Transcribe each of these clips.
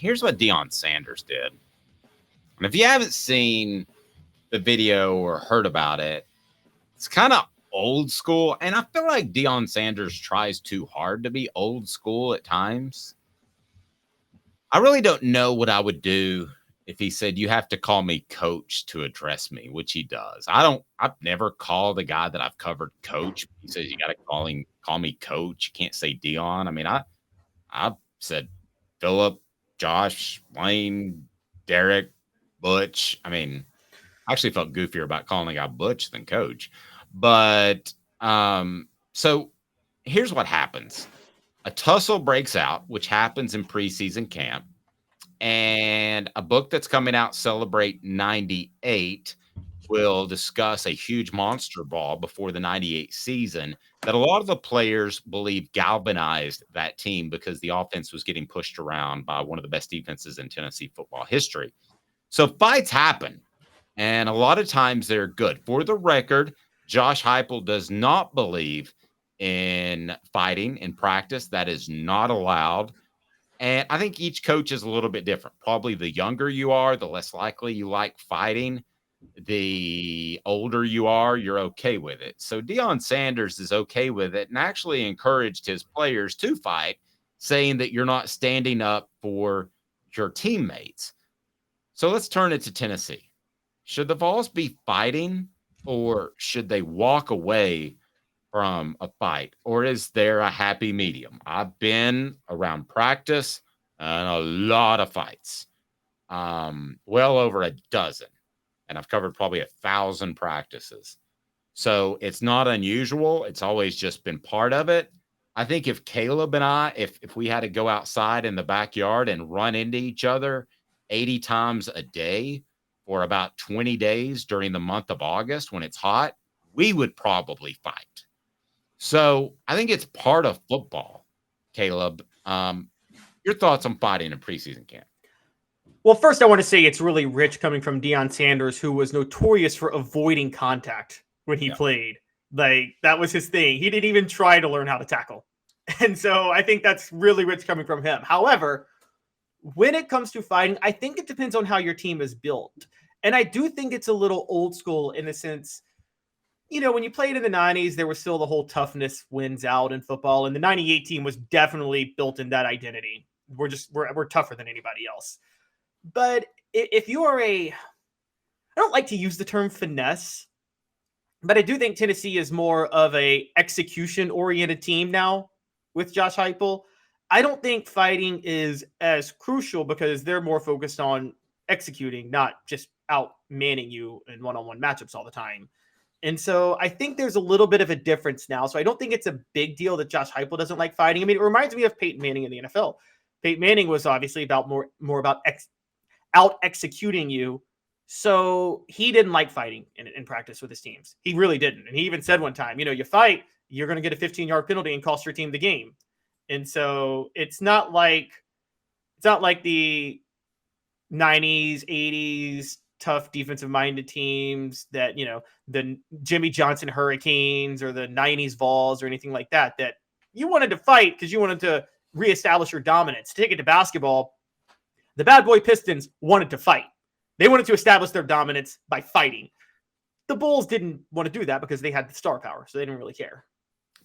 here's what Deion Sanders did. And if you haven't seen the video or heard about it, it's kind of old school. And I feel like Deion Sanders tries too hard to be old school at times. I really don't know what I would do if he said, you have to call me coach to address me, which he does. I've never called a guy that I've covered coach. He says, you got to call me coach. You can't say Deion. I mean, I've said Philip, Josh, Wayne, Derek, Butch. I mean, I actually felt goofier about calling a guy Butch than coach. But so here's what happens. A tussle breaks out, which happens in preseason camp. And a book that's coming out, Celebrate 98, will discuss a huge monster ball before the 98 season that a lot of the players believe galvanized that team because the offense was getting pushed around by one of the best defenses in Tennessee football history. So fights happen, and a lot of times they're good. For the record, Josh Heupel does not believe in fighting in practice. That is not allowed. And I think each coach is a little bit different. Probably the younger you are, the less likely you like fighting. The older you are, you're okay with it. So Deion Sanders is okay with it and actually encouraged his players to fight, saying that you're not standing up for your teammates. So let's turn it to Tennessee. Should the Vols be fighting or should they walk away from a fight, or is there a happy medium? I've been around practice and a lot of fights, well over a dozen, and I've covered probably 1,000 practices. So it's not unusual. It's always just been part of it. I think if Caleb and I, if we had to go outside in the backyard and run into each other 80 times a day for about 20 days during the month of August when it's hot, we would probably fight. So I think it's part of football. Caleb, your thoughts on fighting in preseason camp? Well, first I want to say it's really rich coming from Deion Sanders, who was notorious for avoiding contact when he played. Like, that was his thing. He didn't even try to learn how to tackle. And so I think that's really rich coming from him. However, when it comes to fighting, I think it depends on how your team is built. And I do think it's a little old school in the sense, you know, when you played in the 90s, there was still the whole toughness wins out in football. And the 98 team was definitely built in that identity. We're tougher than anybody else. But if you are I don't like to use the term finesse, but I do think Tennessee is more of a execution-oriented team now with Josh Heupel. I don't think fighting is as crucial because they're more focused on executing, not just out-manning you in one-on-one matchups all the time. And so I think there's a little bit of a difference now. So I don't think it's a big deal that Josh Heupel doesn't like fighting. I mean, it reminds me of Peyton Manning in the NFL. Peyton Manning was obviously about more about out executing you. So he didn't like fighting in practice with his teams. He really didn't. And he even said one time, you know, you fight, you're going to get a 15-yard penalty and cost your team the game. And so it's not like the 90s, 80s, tough defensive-minded teams that, you know, the Jimmy Johnson Hurricanes or the 90s Vols or anything like that, that you wanted to fight because you wanted to reestablish your dominance. Take it to basketball. The bad boy Pistons wanted to fight. They wanted to establish their dominance by fighting. The Bulls didn't want to do that because they had the star power, so they didn't really care.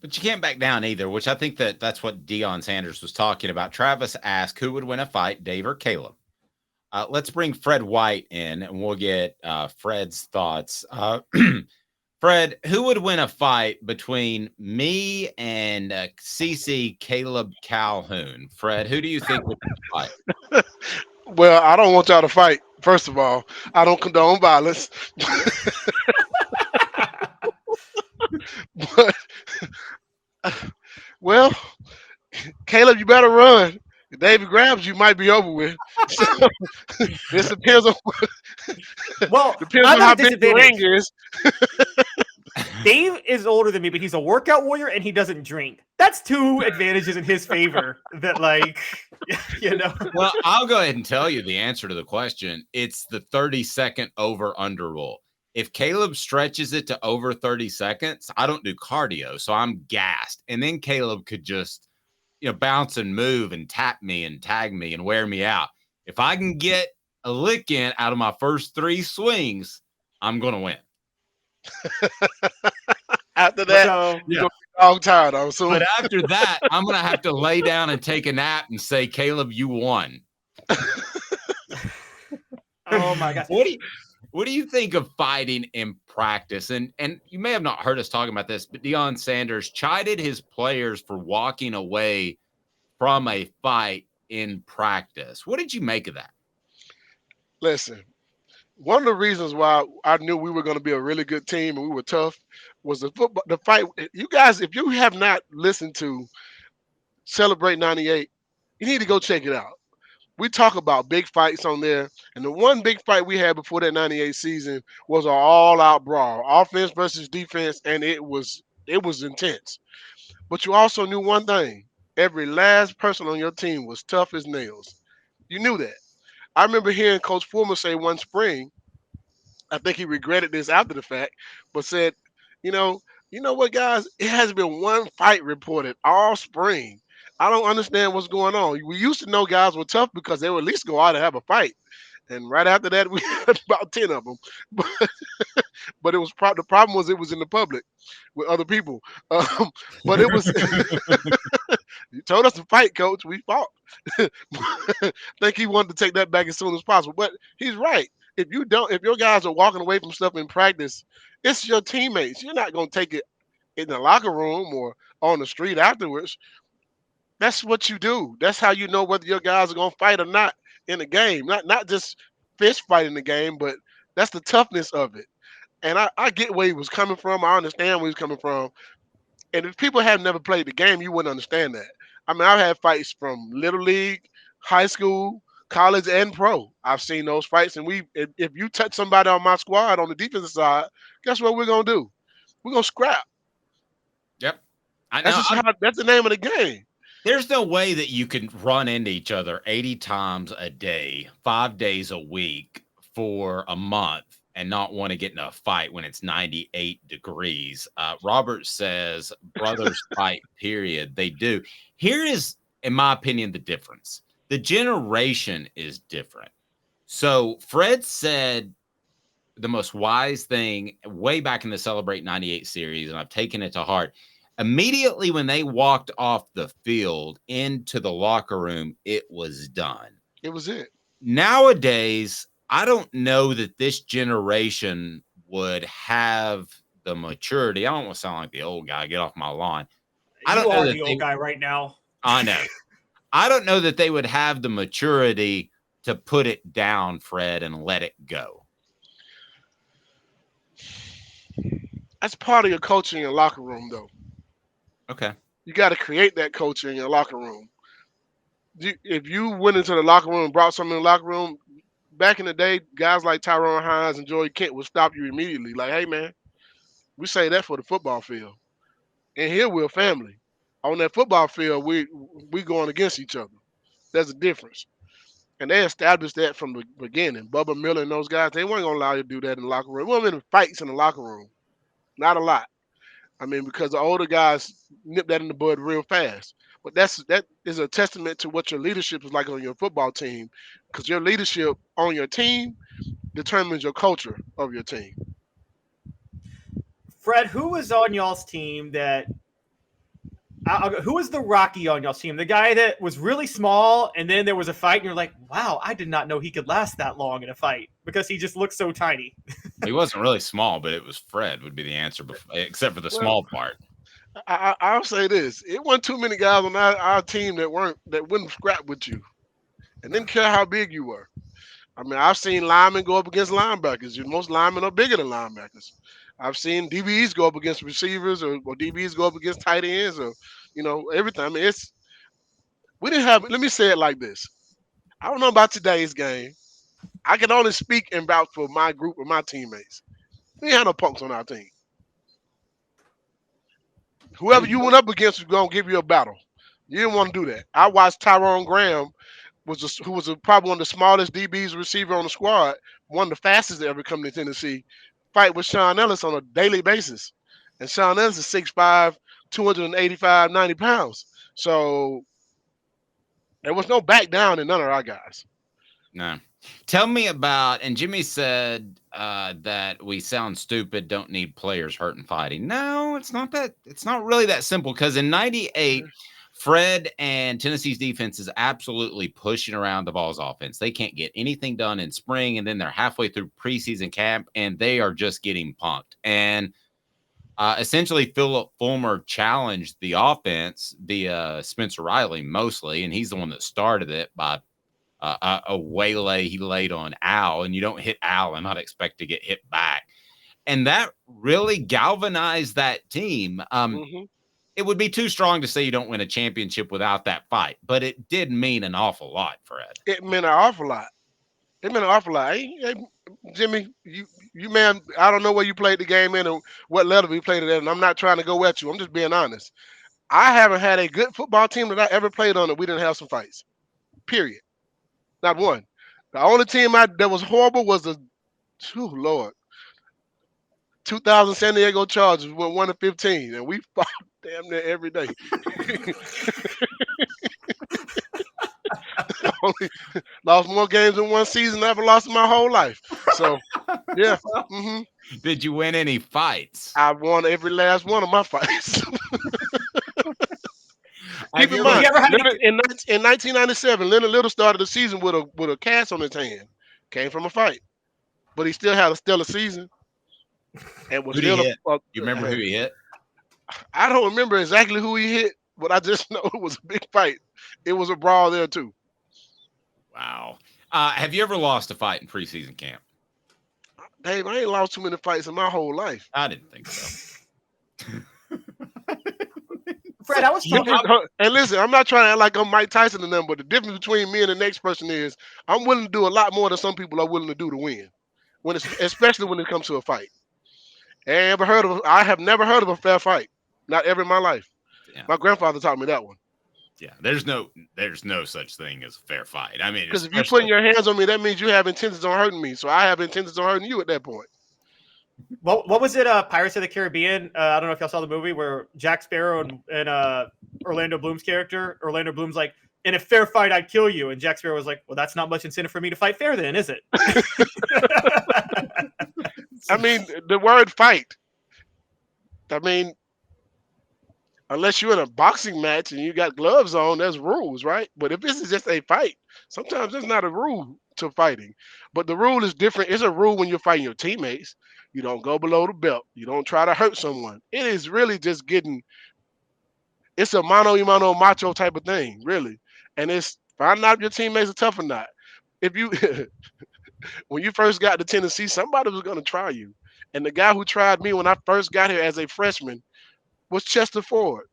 But you can't back down either, which I think that's what Deion Sanders was talking about. Travis asked who would win a fight, Dave or Caleb. Let's bring Fred White in, and we'll get Fred's thoughts. Fred, who would win a fight between me and CC Caleb Calhoun? Fred, who do you think would win a fight? Well, I don't want y'all to fight. First of all, I don't condone violence. But, well, Caleb, you better run. If David grabs you, might be over with. So, this depends on on how big the ring is. Dave is older than me, but he's a workout warrior and he doesn't drink. That's two advantages in his favor that, like, you know. Well, I'll go ahead and tell you the answer to the question. It's the 30-second over-under rule. If Caleb stretches it to over 30 seconds, I don't do cardio, so I'm gassed. And then Caleb could just, you know, bounce and move and tap me and tag me and wear me out. If I can get a lick in out of my first 3 swings, I'm going to win. After that, So you're going to be dog tired, I'm assuming. But after that, I'm going to have to lay down and take a nap and say, Caleb, you won. oh my gosh. What do you think of fighting in practice? And you may have not heard us talking about this, but Deion Sanders chided his players for walking away from a fight in practice. What did you make of that? Listen, one of the reasons why I knew we were going to be a really good team and we were tough was the fight. You guys, if you have not listened to Celebrate 98, you need to go check it out. We talk about big fights on there, and the one big fight we had before that 98 season was an all-out brawl, offense versus defense, and it was intense. But you also knew one thing. Every last person on your team was tough as nails. You knew that. I remember hearing Coach Fulmer say one spring, I think he regretted this after the fact, but said, you know, you know what, guys? It has been one fight reported all spring. I don't understand what's going on. We used to know guys were tough because they would at least go out and have a fight. And right after that, we had about 10 of them. But it was the problem was it was in the public with other people. But it was you told us to fight, coach. We fought. I think he wanted to take that back as soon as possible. But he's right. If your guys are walking away from stuff in practice, it's your teammates. You're not gonna take it in the locker room or on the street afterwards. That's what you do. That's how you know whether your guys are gonna fight or not in the game. Not just fist fight in the game, but that's the toughness of it. And I get where he was coming from. I understand where he's coming from. And if people have never played the game, you wouldn't understand that. I mean, I've had fights from little league, high school, college, and pro. I've seen those fights, and if you touch somebody on my squad on the defensive side, guess what we're gonna do? We're gonna scrap. Yep. I know. That's the name of the game. There's no way that you can run into each other 80 times a day, 5 days a week for a month and not want to get in a fight when it's 98 degrees. Robert says brothers fight, period. They do. Here is, in my opinion, the difference. The generation is different. So Fred said the most wise thing way back in the Celebrate 98 series, and I've taken it to heart. Immediately when they walked off the field into the locker room, it was done. It was it. Nowadays, I don't know that this generation would have the maturity. I don't want to sound like the old guy. Get off my lawn. I don't know the old guy right now. I know. I don't know that they would have the maturity to put it down, Fred, and let it go. That's part of your coaching in your locker room, though. Okay. You got to create that culture in your locker room. If you went into the locker room and brought something in the locker room, back in the day, guys like Tyrone Hines and Joey Kent would stop you immediately. Like, hey, man, we say that for the football field. And here we're family. On that football field, we going against each other. There's a difference. And they established that from the beginning. Bubba Miller and those guys, they weren't going to allow you to do that in the locker room. We weren't in fights in the locker room. Not a lot. I mean, because the older guys nip that in the bud real fast. But that is a testament to what your leadership is like on your football team, because your leadership on your team determines your culture of your team. Fred, who was on y'all's team that who was the Rocky on y'all's team? The guy that was really small, and then there was a fight, and you're like, wow, I did not know he could last that long in a fight because he just looked so tiny. He wasn't really small, but it was Fred would be the answer, except for the small part. I'll say this: it wasn't too many guys on our team that wouldn't scrap with you, and didn't care how big you were. I mean, I've seen linemen go up against linebackers. Most linemen are bigger than linebackers. I've seen DBs go up against receivers, or DBs go up against tight ends, or everything. I mean, we didn't have. Let me say it like this: I don't know about today's game. I can only speak and vouch for my group of my teammates. We didn't have no punks on our team. Whoever you went up against was gonna give you a battle. You didn't want to do that. I watched Tyrone Graham, who was probably one of the smallest DBs receiver on the squad, one of the fastest to ever come to Tennessee, fight with Sean Ellis on a daily basis. And Sean Ellis is 6'5", 285, 90 pounds. So there was no back down in none of our guys. No. Tell me about, and Jimmy said that we sound stupid, don't need players hurt and fighting. No, it's not that. It's not really that simple because in 98, Fred and Tennessee's defense is absolutely pushing around the Vols offense. They can't get anything done in spring, and then they're halfway through preseason camp, and they are just getting punked. And essentially, Philip Fulmer challenged the offense via Spencer Riley mostly, and he's the one that started it by a waylay he laid on Al, and you don't hit Al and not expect to get hit back. And that really galvanized that team. It would be too strong to say you don't win a championship without that fight, but it did mean an awful lot, Fred. It meant an awful lot. It meant an awful lot. Hey, Jimmy, you man, I don't know where you played the game in and what level you played it at, and I'm not trying to go at you. I'm just being honest. I haven't had a good football team that I ever played on that we didn't have some fights. Period. Not one. The only team that was horrible was the, Lord, 2000 San Diego Chargers went 1-15, and we fought damn near every day. Only lost more games in one season than I ever lost in my whole life. So, yeah. Did you win any fights? I won every last one of my fights. Keep in mind, mind, in 1997, Leonard Little started the season with a cast on his hand. Came from a fight, but he still had a stellar season. And was still you remember who he hit? I don't remember exactly who he hit, but I just know it was a big fight. It was a brawl there too. Wow. Have you ever lost a fight in preseason camp? Dave, I ain't lost too many fights in my whole life. I didn't think so. Fred, I was talking. And listen, I'm not trying to act like I'm Mike Tyson and them, but the difference between me and the next person is I'm willing to do a lot more than some people are willing to do to win. Especially when it comes to a fight. I have never heard of a fair fight. Not ever in my life. Yeah. My grandfather taught me that one. Yeah, there's no such thing as a fair fight. I mean, because if you're putting your hands on me, that means you have intentions on hurting me. So I have intentions on hurting you at that point. What was it? Pirates of the Caribbean. I don't know if y'all saw the movie where Jack Sparrow and Orlando Bloom's character. Orlando Bloom's like, in a fair fight, I'd kill you, and Jack Sparrow was like, well, that's not much incentive for me to fight fair, then, is it? I mean, the word fight. I mean, unless you're in a boxing match and you got gloves on, there's rules, right? But if this is just a fight, sometimes there's not a rule to fighting. But the rule is different. It's a rule when you're fighting your teammates. You don't go below the belt. You don't try to hurt someone. It is really just it's a mano-a-mano macho type of thing, really. And it's find out if your teammates are tough or not. If you when you first got to Tennessee, somebody was going to try you. And the guy who tried me when I first got here as a freshman was Chester Ford.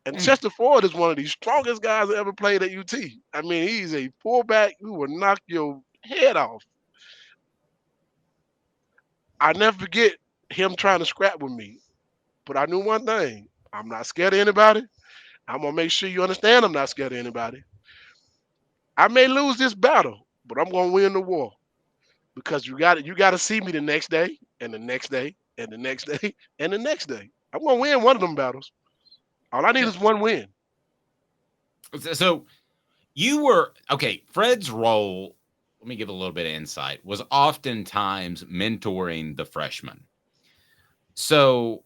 And Chester Ford is one of the strongest guys that ever played at UT. I mean, he's a fullback who will knock your head off. I never forget him trying to scrap with me. But I knew one thing. I'm not scared of anybody. I'm going to make sure you understand I'm not scared of anybody. I may lose this battle, but I'm going to win the war. Because you got to see me the next day, and the next day, and the next day, and the next day. I'm going to win one of them battles. All I need is one win. So you were, okay, Fred's role, let me give a little bit of insight, was oftentimes mentoring the freshmen. So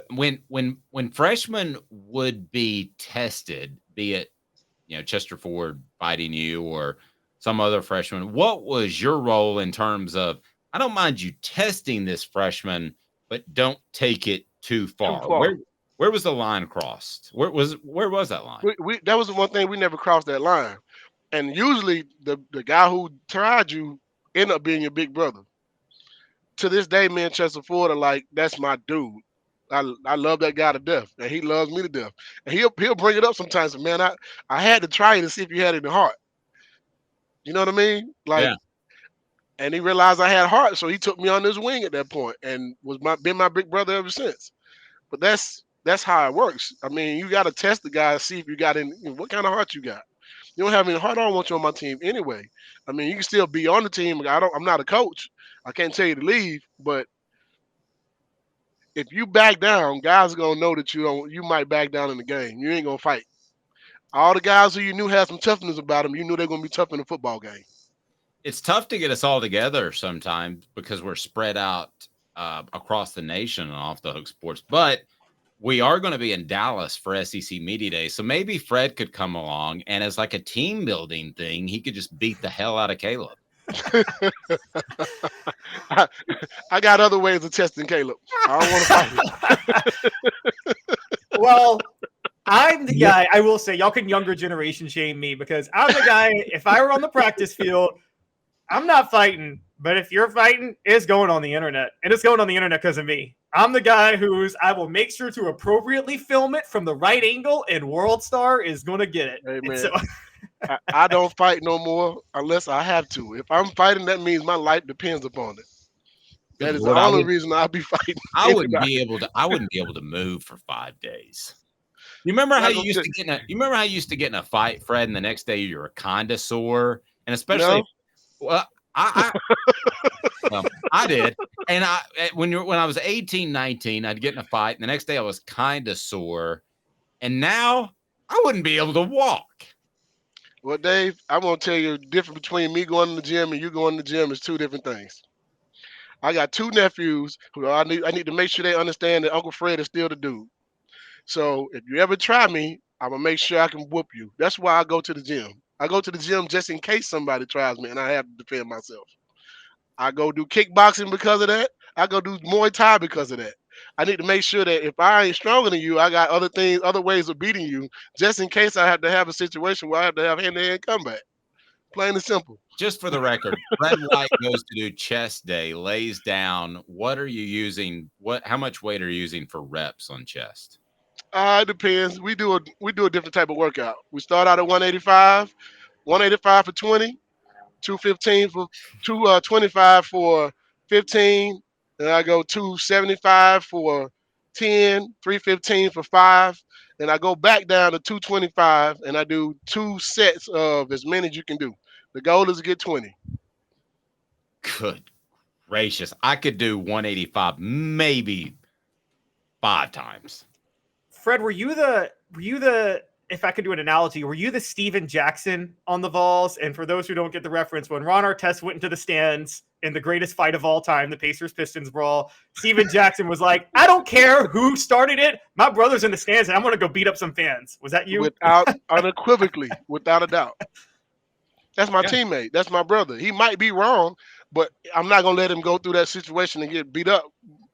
when freshmen would be tested, be it, Chester Ford fighting you or some other freshman, what was your role in terms of, I don't mind you testing this freshman, but don't take it too far. Where was the line crossed? Where was that line? That was the one thing we never crossed that line. And usually the guy who tried you ended up being your big brother. To this day, me and Chester Ford are like, that's my dude. I love that guy to death, and he loves me to death. And he'll bring it up sometimes. Man, I had to try you to see if you had any heart. You know what I mean? Like, yeah. And he realized I had heart, so he took me on his wing at that point, and been my big brother ever since. But that's how it works. I mean, you got to test the guy, see if you got what kind of heart you got. You don't have any heart, I don't want you on my team anyway. I mean, you can still be on the team. I'm not a coach. I can't tell you to leave, but if you back down, guys are gonna know that you might back down in the game. You ain't gonna fight. All the guys who you knew had some toughness about them, you knew they're gonna be tough in the football game. It's tough to get us all together sometimes because we're spread out across the nation and Off the Hook Sports. But we are going to be in Dallas for SEC Media Day. So maybe Fred could come along and as like a team building thing, he could just beat the hell out of Caleb. I got other ways of testing Caleb. I don't want to fight him. Well, I'm the guy, I will say, y'all can younger generation shame me because I'm the guy, if I were on the practice field, I'm not fighting. But if you're fighting, it's going on the internet. And it's going on the internet because of me. I'm the guy I will make sure to appropriately film it from the right angle, and World Star is going to get it. Hey, man. So, I don't fight no more unless I have to. If I'm fighting, that means my life depends upon it. That is the only reason I'll be fighting. I wouldn't be able to move for 5 days. You remember how you used to get in a fight, Fred, and the next day you were kind of sore, and especially, well, I did, and when I was 18, 19, I'd get in a fight, and the next day I was kind of sore, and now I wouldn't be able to walk. Well, Dave, I'm gonna tell you the difference between me going to the gym and you going to the gym is two different things. I got two nephews who I need to make sure they understand that Uncle Fred is still the dude. So if you ever try me, I'm gonna make sure I can whoop you. That's why I go to the gym. I go to the gym just in case somebody tries me and I have to defend myself. I go do kickboxing because of that. I go do Muay Thai because of that. I need to make sure that if I ain't stronger than you, I got other ways of beating you, just in case I have to have a situation where I have to have hand-to-hand combat. Plain and simple. Just for the record, Fred White goes to do chest day, lays down. What are you using? How much weight are you using for reps on chest? It depends. We do a different type of workout. We start out at 185 for 20, 215 for 225 for 15. Then I go 275 for 10, 315 for 5. Then I go back down to 225 and I do 2 sets of as many as you can do. The goal is to get 20. Good gracious. I could do 185 maybe 5 times. Fred, were you the if I could do an analogy, were you the Steven Jackson on the Vols? And for those who don't get the reference, when Ron Artest went into the stands in the greatest fight of all time, the Pacers-Pistons brawl, Steven Jackson was like, I don't care who started it. My brother's in the stands, and I'm going to go beat up some fans. Was that you? Unequivocally, without a doubt. That's my teammate. That's my brother. He might be wrong, but I'm not going to let him go through that situation and get beat up.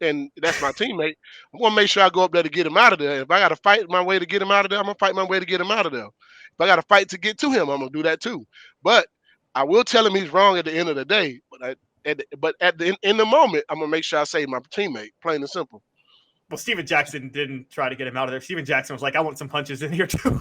And that's my teammate. I'm going to make sure I go up there to get him out of there. If I got to fight my way to get him out of there, I'm going to fight my way to get him out of there. If I got to fight to get to him, I'm going to do that too. But I will tell him he's wrong at the end of the day. But in the moment, I'm going to make sure I save my teammate, plain and simple. Well, Steven Jackson didn't try to get him out of there. Steven Jackson was like, I want some punches in here too.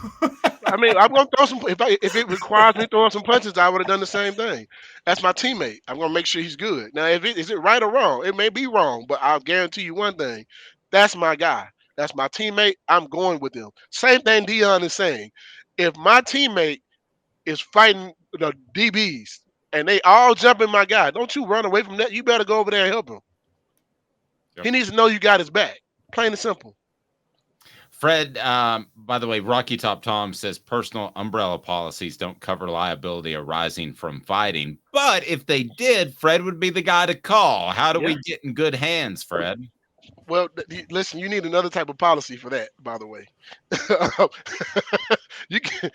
I mean, I'm going to throw some. If it requires me throwing some punches, I would have done the same thing. That's my teammate. I'm going to make sure he's good. Now, is it right or wrong? It may be wrong, but I'll guarantee you one thing. That's my guy. That's my teammate. I'm going with him. Same thing Deion is saying. If my teammate is fighting the DBs and they all jumping my guy, don't you run away from that. You better go over there and help him. Yep. He needs to know you got his back. Plain and simple. Fred, by the way, Rocky Top Tom says personal umbrella policies don't cover liability arising from fighting. But if they did, Fred would be the guy to call. How do we get in good hands, Fred? Well, listen, you need another type of policy for that, by the way. You can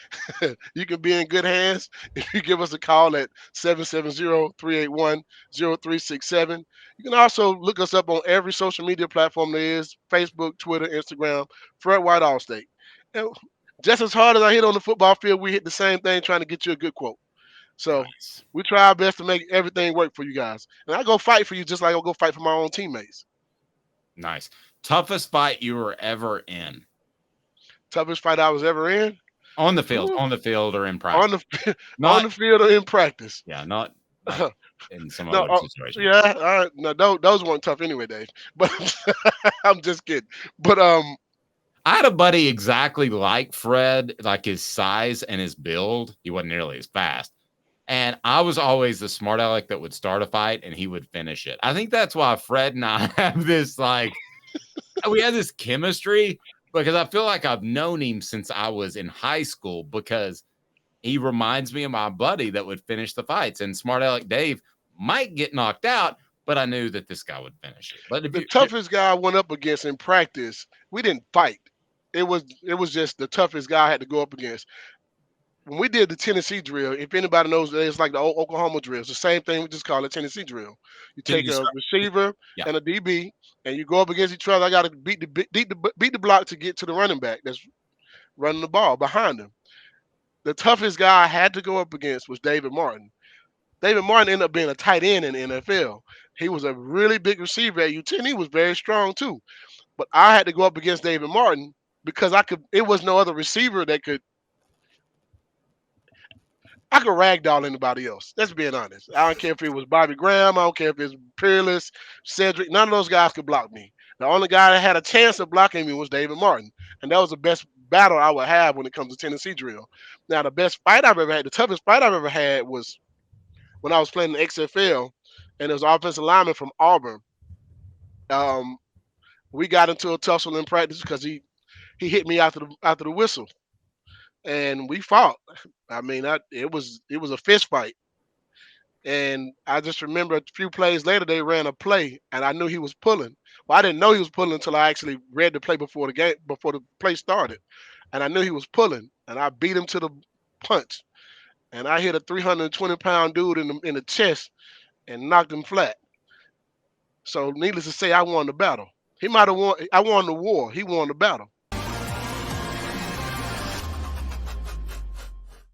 be in good hands if you give us a call at 770-381-0367. You can also look us up on every social media platform there is, Facebook, Twitter, Instagram, Fred White Allstate. And just as hard as I hit on the football field, we hit the same thing trying to get you a good quote. So we try our best to make everything work for you guys. And I go fight for you just like I'll go fight for my own teammates. Nice. Toughest fight you were ever in? Toughest fight I was ever in? On the field or in practice? On the field or in practice. Yeah, not in some other situation. Yeah, no, those weren't tough anyway, Dave. But I'm just kidding. But I had a buddy exactly like Fred, like his size and his build. He wasn't nearly as fast. And I was always the smart aleck that would start a fight and he would finish it. I think that's why Fred and I have this, we have this chemistry because I feel like I've known him since I was in high school because he reminds me of my buddy that would finish the fights. And Smart Aleck Dave might get knocked out, but I knew that this guy would finish it. But if The you, toughest guy I went up against in practice, we didn't fight. It was just the toughest guy I had to go up against. When we did the Tennessee drill, if anybody knows, it's like the old Oklahoma drill. It's the same thing. We just call it Tennessee drill. You Can take you a start- receiver Yeah. and a DB, and you go up against each other. I got to beat the block to get to the running back that's running the ball behind him. The toughest guy I had to go up against was David Martin. David Martin ended up being a tight end in the NFL. He was a really big receiver at U10. He was very strong too. But I had to go up against David Martin because it was no other receiver that I could ragdoll anybody else. Let's be honest. I don't care if it was Bobby Graham. I don't care if it's Peerless, Cedric. None of those guys could block me. The only guy that had a chance of blocking me was David Martin. And that was the best battle I would have when it comes to Tennessee drill. Now, the best fight I've ever had, the toughest fight I've ever had was when I was playing the XFL, and it was an offensive lineman from Auburn. We got into a tussle in practice because he hit me after the whistle, and we fought. I mean, it was a fist fight, and I just remember a few plays later they ran a play, and I knew he was pulling. Well, I didn't know he was pulling until I actually read the play before the play started, and I knew he was pulling, and I beat him to the punch, and I hit a 320-pound dude in the chest and knocked him flat. So needless to say, I won the battle. He might have won. I won the war. He won the battle.